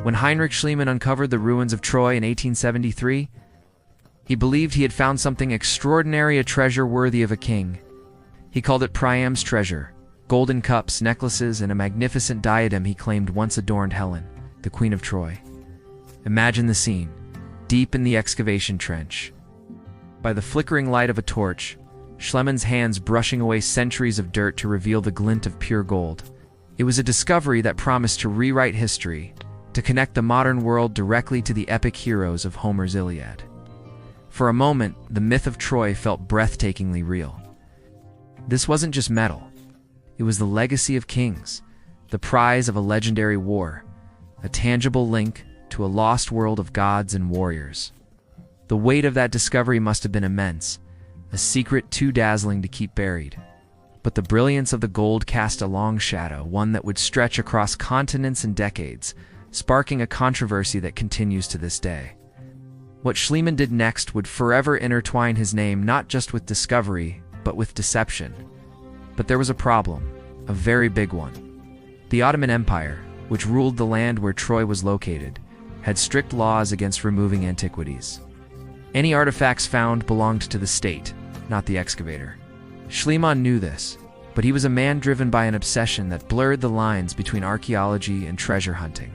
When Heinrich Schliemann uncovered the ruins of Troy in 1873, he believed he had found something extraordinary, a treasure worthy of a king. He called it Priam's treasure, golden cups, necklaces, and a magnificent diadem he claimed once adorned Helen, the Queen of Troy. Imagine the scene, deep in the excavation trench. By the flickering light of a torch, Schliemann's hands brushing away centuries of dirt to reveal the glint of pure gold. It was a discovery that promised to rewrite history, to connect the modern world directly to the epic heroes of Homer's Iliad. For a moment, the myth of Troy felt breathtakingly real. This wasn't just metal. It was the legacy of kings, the prize of a legendary war, a tangible link to a lost world of gods and warriors. The weight of that discovery must have been immense, a secret too dazzling to keep buried. But the brilliance of the gold cast a long shadow, one that would stretch across continents and decades, sparking a controversy that continues to this day. What Schliemann did next would forever intertwine his name not just with discovery, but with deception. But there was a problem, a very big one. The Ottoman Empire, which ruled the land where Troy was located, had strict laws against removing antiquities. Any artifacts found belonged to the state, not the excavator. Schliemann knew this, but he was a man driven by an obsession that blurred the lines between archaeology and treasure hunting.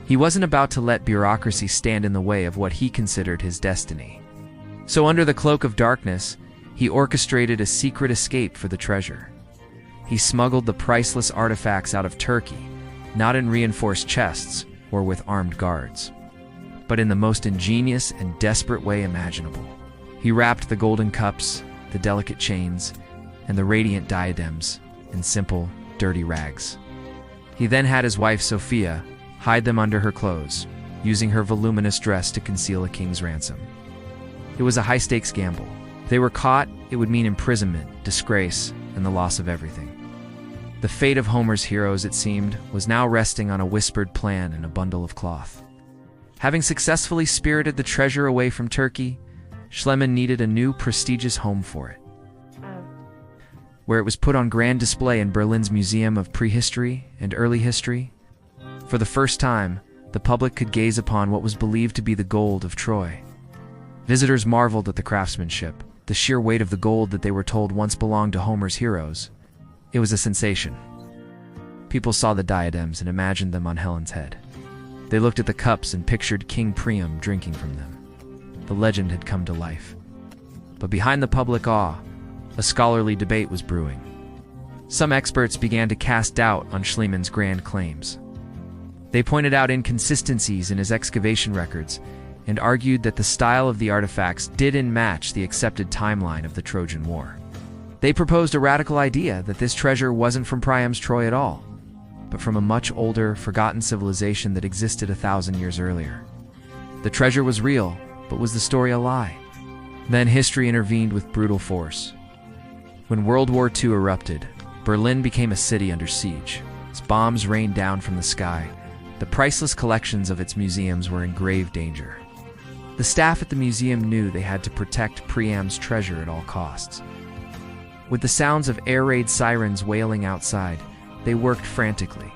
He wasn't about to let bureaucracy stand in the way of what he considered his destiny. So under the cloak of darkness, he orchestrated a secret escape for the treasure. He smuggled the priceless artifacts out of Turkey, not in reinforced chests or with armed guards, but in the most ingenious and desperate way imaginable. He wrapped the golden cups, the delicate chains, and the radiant diadems in simple, dirty rags. He then had his wife Sophia hide them under her clothes, using her voluminous dress to conceal a king's ransom. It was a high-stakes gamble. If they were caught, it would mean imprisonment, disgrace, and the loss of everything. The fate of Homer's heroes, it seemed, was now resting on a whispered plan and a bundle of cloth. Having successfully spirited the treasure away from Turkey, Schliemann needed a new, prestigious home for it, where it was put on grand display in Berlin's Museum of Prehistory and Early History. For the first time, the public could gaze upon what was believed to be the gold of Troy. Visitors marveled at the craftsmanship, the sheer weight of the gold that they were told once belonged to Homer's heroes. It was a sensation. People saw the diadems and imagined them on Helen's head. They looked at the cups and pictured King Priam drinking from them. The legend had come to life. But behind the public awe, a scholarly debate was brewing. Some experts began to cast doubt on Schliemann's grand claims. They pointed out inconsistencies in his excavation records and argued that the style of the artifacts didn't match the accepted timeline of the Trojan War. They proposed a radical idea that this treasure wasn't from Priam's Troy at all, but from a much older, forgotten civilization that existed 1,000 years earlier. The treasure was real, but was the story a lie? Then history intervened with brutal force. When World War II erupted, Berlin became a city under siege. As bombs rained down from the sky, the priceless collections of its museums were in grave danger. The staff at the museum knew they had to protect Priam's treasure at all costs. With the sounds of air raid sirens wailing outside, they worked frantically.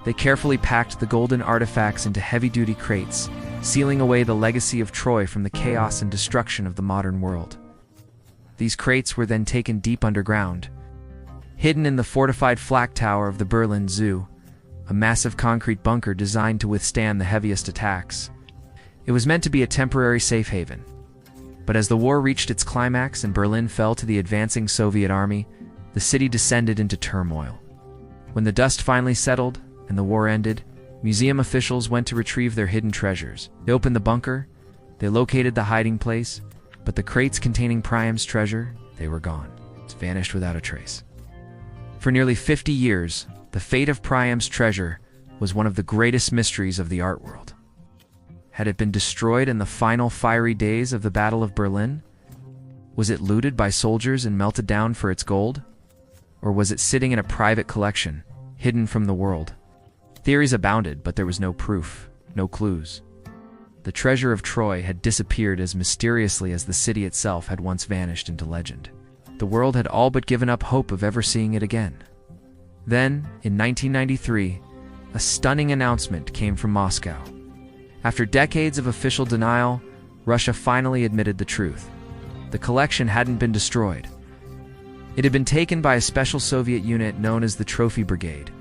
They carefully packed the golden artifacts into heavy-duty crates, sealing away the legacy of Troy from the chaos and destruction of the modern world. These crates were then taken deep underground, hidden in the fortified flak tower of the Berlin Zoo, a massive concrete bunker designed to withstand the heaviest attacks. It was meant to be a temporary safe haven. But as the war reached its climax and Berlin fell to the advancing Soviet army, the city descended into turmoil. When the dust finally settled and the war ended, museum officials went to retrieve their hidden treasures. They opened the bunker, they located the hiding place, but the crates containing Priam's treasure, they were gone. It's vanished without a trace. For nearly 50 years, the fate of Priam's treasure was one of the greatest mysteries of the art world. Had it been destroyed in the final fiery days of the Battle of Berlin? Was it looted by soldiers and melted down for its gold? Or was it sitting in a private collection, hidden from the world? Theories abounded, but there was no proof, no clues. The treasure of Troy had disappeared as mysteriously as the city itself had once vanished into legend. The world had all but given up hope of ever seeing it again. Then, in 1993, a stunning announcement came from Moscow. After decades of official denial, Russia finally admitted the truth. The collection hadn't been destroyed. It had been taken by a special Soviet unit known as the Trophy Brigade.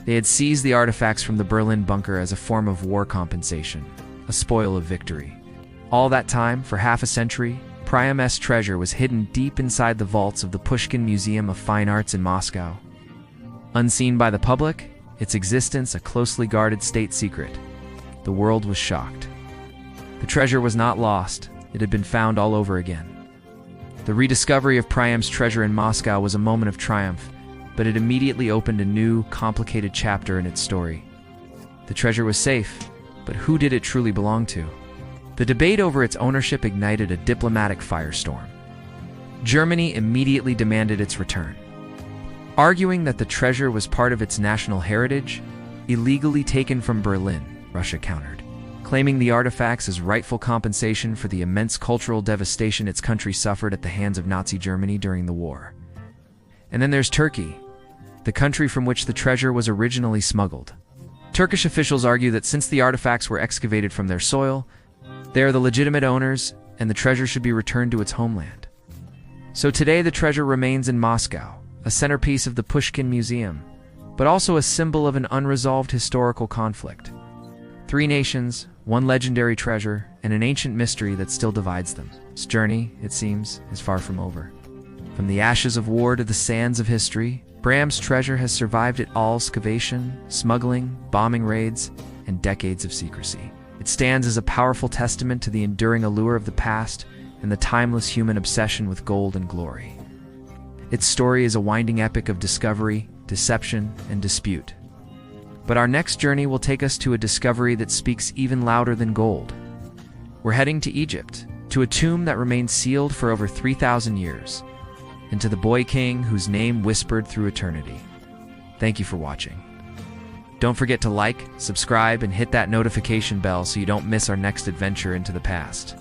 They had seized the artifacts from the Berlin bunker as a form of war compensation, a spoil of victory. All that time, for half a century, PAG-IBIG's treasure was hidden deep inside the vaults of the Pushkin Museum of Fine Arts in Moscow. Unseen by the public, its existence a closely guarded state secret. The world was shocked. The treasure was not lost, it had been found all over again. The rediscovery of PAG-IBIG's treasure in Moscow was a moment of triumph, but it immediately opened a new, complicated chapter in its story. The treasure was safe, but who did it truly belong to? The debate over its ownership ignited a diplomatic firestorm. Germany immediately demanded its return. Arguing that the treasure was part of its national heritage, illegally taken from Berlin, Russia countered, claiming the artifacts as rightful compensation for the immense cultural devastation its country suffered at the hands of Nazi Germany during the war. And then there's Turkey, the country from which the treasure was originally smuggled. Turkish officials argue that since the artifacts were excavated from their soil, they are the legitimate owners, and the treasure should be returned to its homeland. So today the treasure remains in Moscow, a centerpiece of the Pushkin Museum, but also a symbol of an unresolved historical conflict. Three nations, one legendary treasure, and an ancient mystery that still divides them. Its journey, it seems, is far from over. From the ashes of war to the sands of history, PAG-IBIG's treasure has survived it all: excavation, smuggling, bombing raids, and decades of secrecy. It stands as a powerful testament to the enduring allure of the past and the timeless human obsession with gold and glory. Its story is a winding epic of discovery, deception, and dispute. But our next journey will take us to a discovery that speaks even louder than gold. We're heading to Egypt, to a tomb that remained sealed for over 3,000 years, and to the boy king whose name whispered through eternity. Thank you for watching. Don't forget to like, subscribe, and hit that notification bell so you don't miss our next adventure into the past.